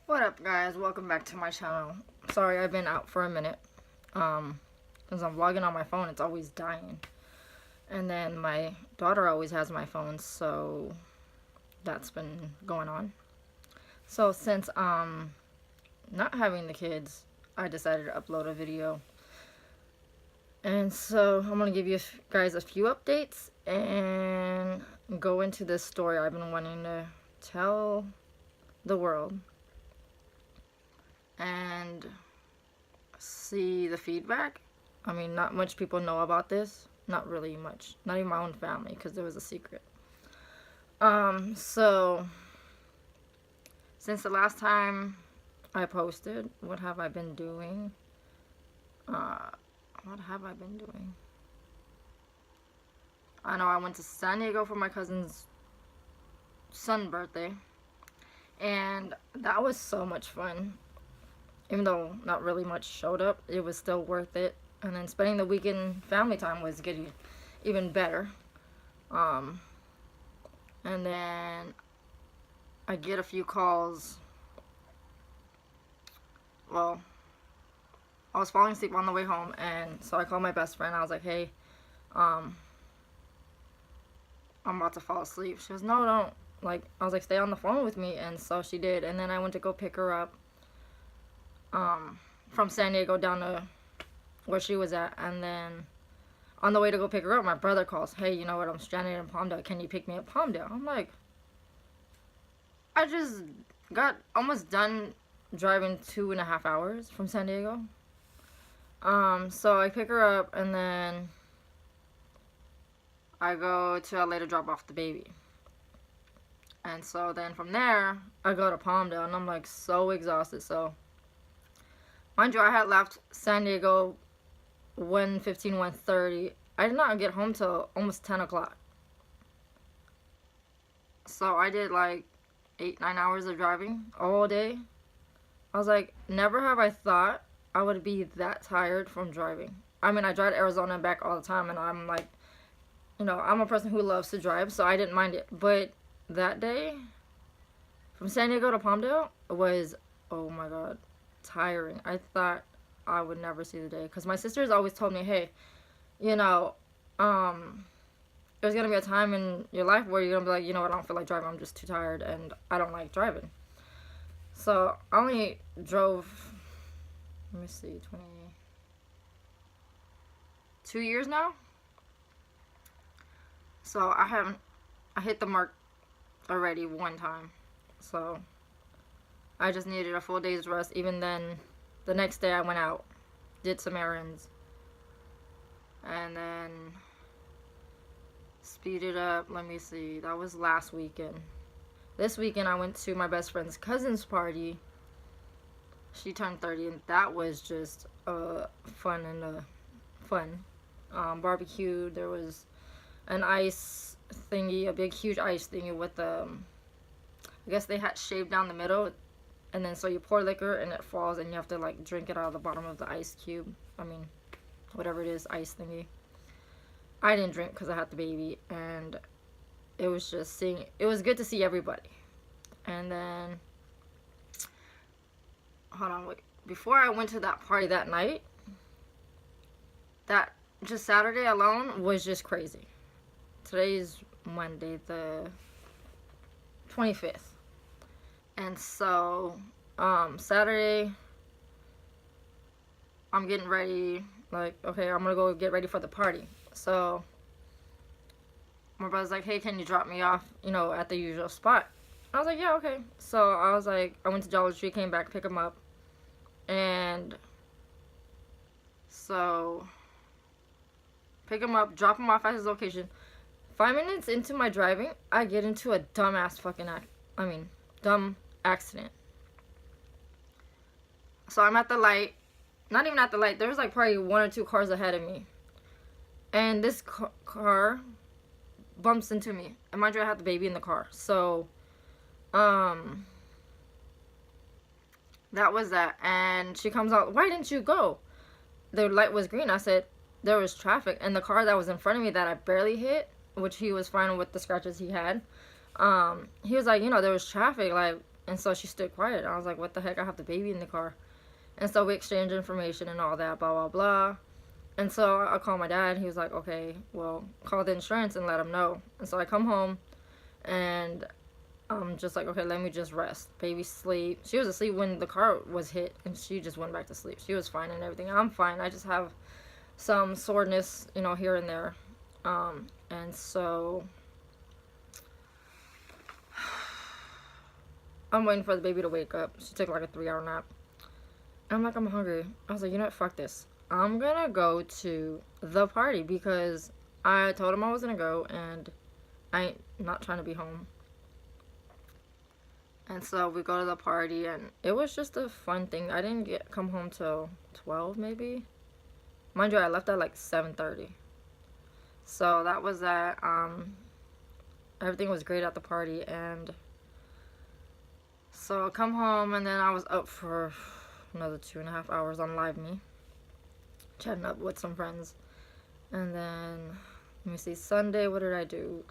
What up, guys? Welcome back to my channel. Sorry, I've been out for a minute. Since I'm vlogging on my phone, it's always dying. And then my daughter always has my phone, so that's been going on. So since not having the kids, I decided to upload a video. And so I'm gonna give you guys a few updates and go into this story I've been wanting to tell the world. And see the feedback. I mean, not much people know about this. Not really much. Not even my own family, because it was a secret. So since the last time I posted, what have I been doing? What have I been doing? I know I went to San Diego for my cousin's son's birthday, and that was so much fun. Even though not really much showed up, it was still worth it. And then spending the weekend family time was getting even better. And then I get a few calls. Well, I was falling asleep on the way home, and so I called my best friend. I was like, hey, I'm about to fall asleep. She goes, no, don't. Like, I was like, stay on the phone with me. And so she did. And then I went to go pick her up from San Diego down to where she was at. And then on the way to go pick her up, my brother calls, hey, you know what, I'm stranded in Palmdale, can you pick me up Palmdale? I'm like, I just got almost done driving 2.5 hours from San Diego. So I pick her up, and then I go to LA to drop off the baby. And so then from there, I go to Palmdale, and I'm like so exhausted. So mind you, I had left San Diego 1:15, 1:30. I did not get home till almost 10 o'clock. So I did like 8-9 hours of driving all day. I was like, never have I thought I would be that tired from driving. I mean, I drive to Arizona and back all the time, and I'm like, you know, I'm a person who loves to drive, so I didn't mind it. But that day, from San Diego to Palmdale, was, oh my god, tiring. I thought I would never see the day, because my sisters always told me, hey, you know, there's gonna be a time in your life where you're gonna be like, you know what, I don't feel like driving, I'm just too tired, and I don't like driving. So I only drove, let me see, 22 years now. So I hit the mark already one time. So I just needed a full day's rest. Even then, the next day I went out, did some errands, and then speeded up. Let me see, that was last weekend. This weekend I went to my best friend's cousin's party. She turned 30, and that was just fun. Barbecue. There was an ice thingy, a big huge ice thingy with I guess they had shaved down the middle, and then so you pour liquor and it falls, and you have to like drink it out of the bottom of the ice cube. I mean, whatever it is, ice thingy. I didn't drink because I had the baby, and it was just it was good to see everybody. And then, hold on, wait. Before I went to that party that night, that just Saturday alone was just crazy. Today's Monday, the 25th. And so, Saturday, I'm getting ready, like, okay, I'm gonna go get ready for the party. So my brother's like, hey, can you drop me off, you know, at the usual spot? I was like, yeah, okay. So I was like, I went to Dollar Tree, came back, pick him up, and so pick him up, drop him off at his location. 5 minutes into my driving, I get into a dumbass fucking dumb accident. So I'm at the light, not even at the light, there was like probably 1 or 2 cars ahead of me, and this car bumps into me. And mind you, I had the baby in the car. So that was that. And she comes out, why didn't you go? The light was green. I said, there was traffic. And the car that was in front of me that I barely hit, which he was fine with the scratches he had, he was like, you know, there was traffic, like, And so she stood quiet. I was like, what the heck? I have the baby in the car. And so we exchanged information and all that, blah, blah, blah. And so I called my dad. He was like, okay, well, call the insurance and let him know. And so I come home and I'm just like, okay, let me just rest. Baby sleep. She was asleep when the car was hit and she just went back to sleep. She was fine and everything. I'm fine. I just have some soreness, you know, here and there. And so I'm waiting for the baby to wake up. She took like a 3-hour nap. And I'm like, I'm hungry. I was like, you know what, fuck this. I'm gonna go to the party because I told him I was gonna go and I ain't not trying to be home. And so we go to the party and it was just a fun thing. I didn't come home till 12 maybe. Mind you, I left at like 7:30. So that was that. Everything was great at the party, and so I come home and then I was up for another 2.5 hours on Live Me, chatting up with some friends. And then let me see, Sunday, what did I do?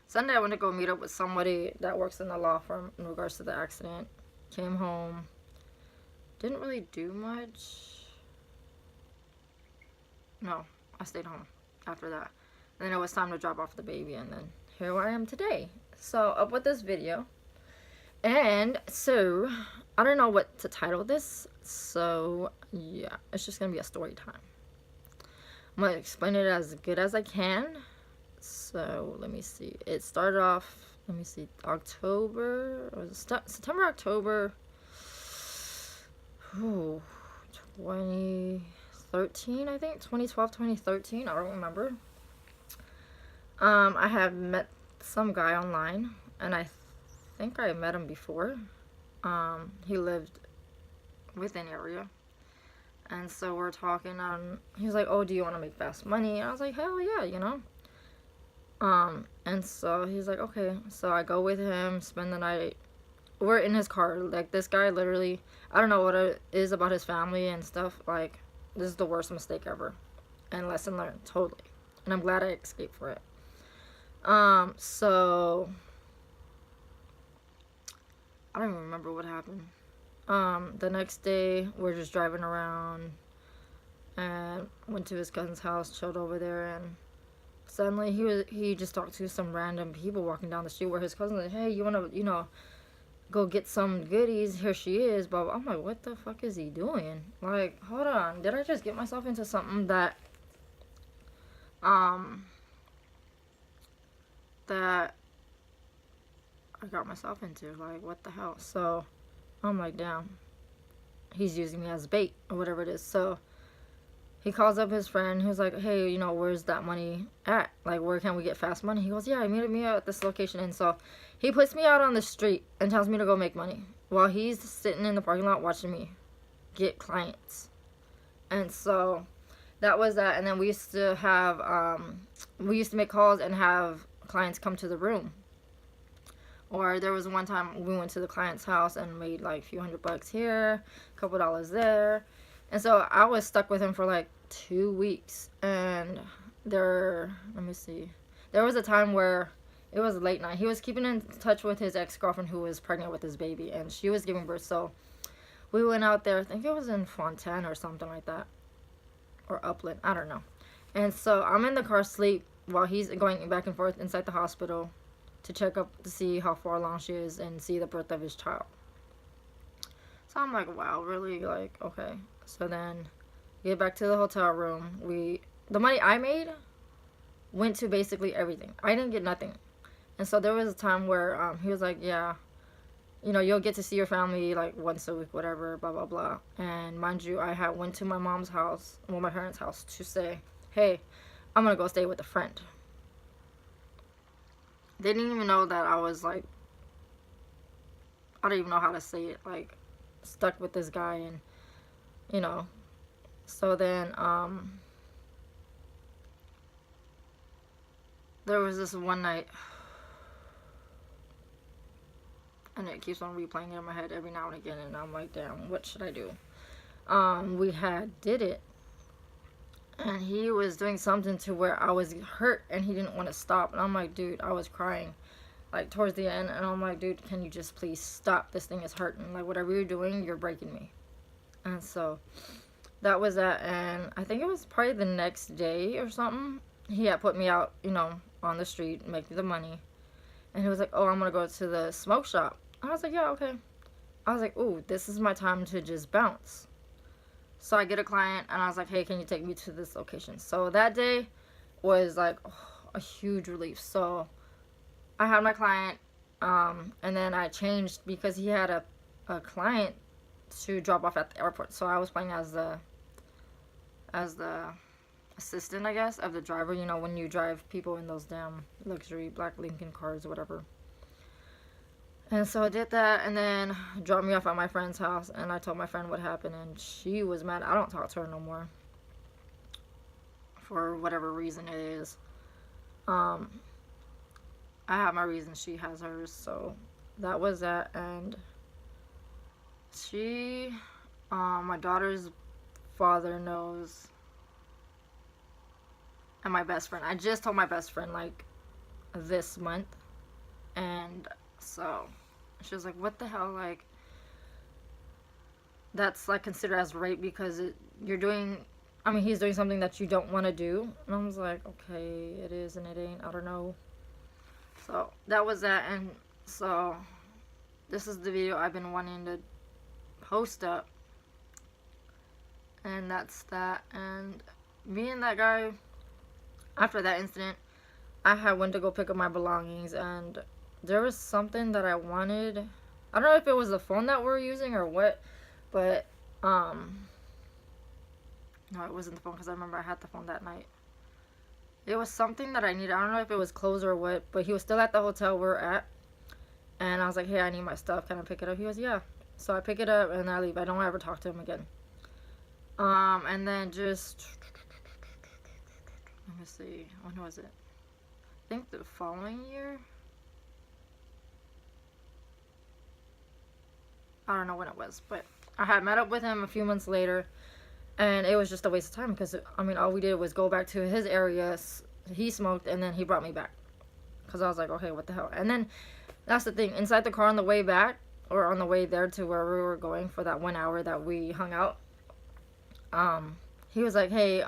Sunday I went to go meet up with somebody that works in the law firm in regards to the accident. Came home, didn't really do much. No, I stayed home after that. And then it was time to drop off the baby, and then here I am today. So up with this video. And so I don't know what to title this, so yeah, it's just gonna be a story time. I'm gonna explain it as good as I can. So let me see, it started off, let me see, October, or September, October, 2013, I think, 2012, 2013, I don't remember. I have met some guy online, and I think I met him before. He lived within area, and so we're talking, he was like, oh, do you want to make fast money? And I was like, hell yeah, you know. And so he's like, okay. So I go with him, spend the night. We're in his car. Like, this guy literally, I don't know what it is about his family and stuff. Like, this is the worst mistake ever. And lesson learned, totally. And I'm glad I escaped for it. So I don't even remember what happened. The next day, we're just driving around and went to his cousin's house, chilled over there, and suddenly he just talked to some random people walking down the street where his cousin said, hey, you want to, you know, go get some goodies? Here she is. But I'm like, what the fuck is he doing? Like, hold on. Did I just get myself into something that that I got myself into? Like, what the hell? So I'm like, damn, he's using me as bait or whatever it is. So he calls up his friend who's like, hey, you know, where's that money at? Like, where can we get fast money? He goes, yeah, he meted me at this location. And so he puts me out on the street and tells me to go make money while he's sitting in the parking lot watching me get clients. And so that was that. And then we used to have, we used to make calls and have clients come to the room. Or there was one time we went to the client's house and made like a few $100 here, a couple dollars there. And so I was stuck with him for like 2 weeks. And let me see, there was a time where it was late night. He was keeping in touch with his ex-girlfriend who was pregnant with his baby, and she was giving birth. So we went out there, I think it was in Fontana or something like that, or Upland, I don't know. And so I'm in the car asleep while he's going back and forth inside the hospital to check up to see how far along she is and see the birth of his child. So I'm like, wow, really? Like, okay. So then get back to the hotel room. The money I made went to basically everything. I didn't get nothing. And so there was a time where he was like, yeah, you know, you'll get to see your family like once a week, whatever, blah, blah, blah. And mind you, I went to my mom's house, well, my parents' house, to say, hey, I'm going to go stay with a friend. They didn't even know that I was like, I don't even know how to say it, like, stuck with this guy. And you know, so then there was this one night, and it keeps on replaying in my head every now and again, and I'm like, damn, what should I do? We did it, and he was doing something to where I was hurt and he didn't want to stop, and I'm like, dude, I was crying. like towards the end, and I'm like, dude, can you just please stop? This thing is hurting. Like, whatever you're doing, you're breaking me. And so that was that. And I think it was probably the next day or something. He had put me out, on the street, making the money. And he was like, oh, I'm going to go to the smoke shop. I was like, yeah, okay. I was like, ooh, this is my time to just bounce. So I get a client, and I was like, hey, can you take me to this location? So that day was like a huge relief. So I had my client, and then I changed because he had a client to drop off at the airport. So I was playing as the assistant, I guess, of the driver. When you drive people in those damn luxury black Lincoln cars or whatever. And so I did that, and then dropped me off at my friend's house, and I told my friend what happened, and she was mad. I don't talk to her no more for whatever reason it is. I have my reasons, she has hers. So that was that. And my daughter's father knows, and my best friend. I just told my best friend like this month, and so she was like, what the hell, like, that's like considered as rape because he's doing something that you don't want to do. And I was like, okay, it is and it ain't, I don't know. So that was that. And so this is the video I've been wanting to post up, and that's that. And me and that guy, after that incident, I had went to go pick up my belongings, and there was something that I wanted. I don't know if it was the phone that we were using or what, but no, it wasn't the phone, because I remember I had the phone that night. It was something that I needed. I don't know if it was clothes or what, but he was still at the hotel we're at, and I was like, hey, I need my stuff, can I pick it up? He goes, yeah. So I pick it up and I leave. I don't ever talk to him again. And then just, let me see, when was it? I think the following year. I don't know when it was, but I had met up with him a few months later, and it was just a waste of time because, all we did was go back to his area. He smoked, and then he brought me back because I was like, okay, what the hell? And then that's the thing. Inside the car on the way back, or on the way there to where we were going for that 1 hour that we hung out, he was like, hey,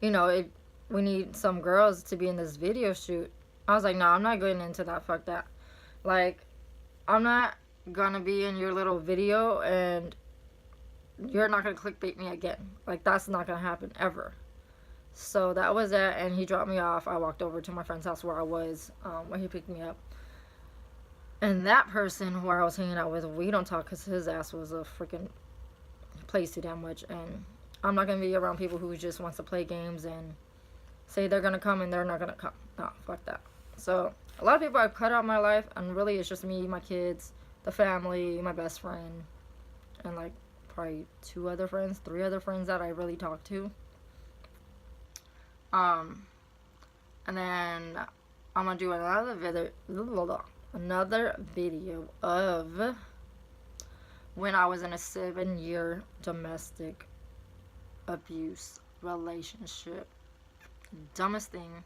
we need some girls to be in this video shoot. I was like, no, I'm not getting into that. Fuck that. Like, I'm not gonna be in your little video and you're not gonna clickbait me again. Like, that's not gonna happen ever. So that was it, and he dropped me off. I walked over to my friend's house where I was, where he picked me up. And that person who I was hanging out with, we don't talk because his ass was a freaking plays too damn much, and I'm not gonna be around people who just wants to play games and say they're gonna come and they're not gonna come. No, fuck that. So a lot of people I've cut out my life, and really it's just me, my kids, the family, my best friend, and like probably 3 other friends that I really talk to. And then I'm gonna do another video of when I was in a 7-year domestic abuse relationship. Dumbest thing.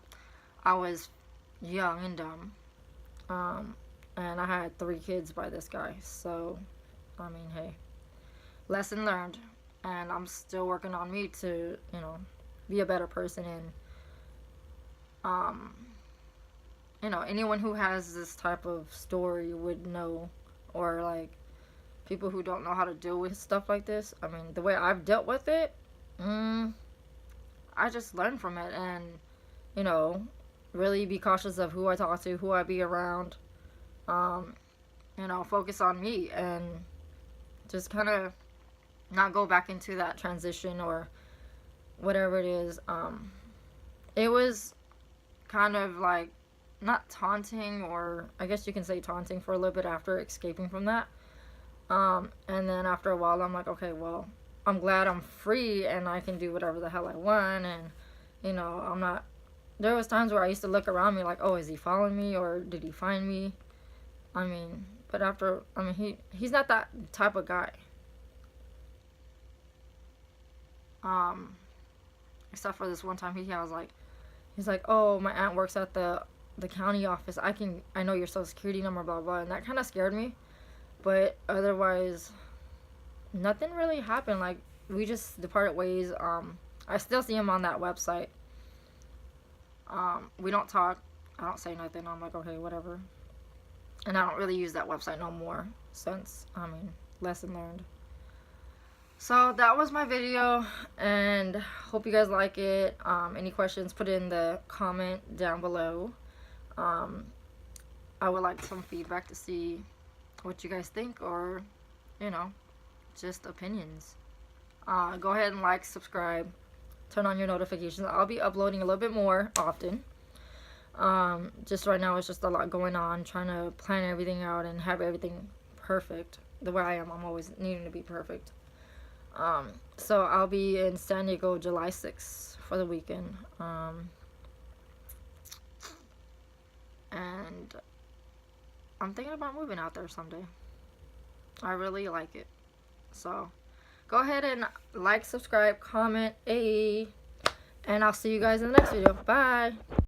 I was young and dumb. And I had 3 kids by this guy. So, hey, lesson learned. And I'm still working on me to, be a better person. And, anyone who has this type of story would know, or like people who don't know how to deal with stuff like this. The way I've dealt with it, I just learned from it, and, really be cautious of who I talk to, who I be around. Focus on me, and just kind of not go back into that transition or whatever it is. It was kind of like, not taunting, or I guess you can say taunting, for a little bit after escaping from that. And then after a while, I'm like, okay, well, I'm glad I'm free and I can do whatever the hell I want. And, I'm not, there was times where I used to look around me like, oh, is he following me, or did he find me? But after, he's not that type of guy. Except for this one time, he's like, oh, my aunt works at the the county office. I know your social security number, blah blah, and that kind of scared me. But otherwise, nothing really happened. Like, we just departed ways. I still see him on that website. We don't talk. I don't say nothing. I'm like, okay, whatever. And I don't really use that website no more since, lesson learned. So that was my video, and hope you guys like it. Any questions, put it in the comment down below. I would like some feedback to see what you guys think, or, just opinions. Go ahead and like, subscribe, turn on your notifications. I'll be uploading a little bit more often. Just right now, it's just a lot going on, trying to plan everything out and have everything perfect. The way I am, I'm always needing to be perfect. So I'll be in San Diego July 6th for the weekend. And I'm thinking about moving out there someday. I really like it. So go ahead and like, subscribe, comment, and I'll see you guys in the next video. Bye.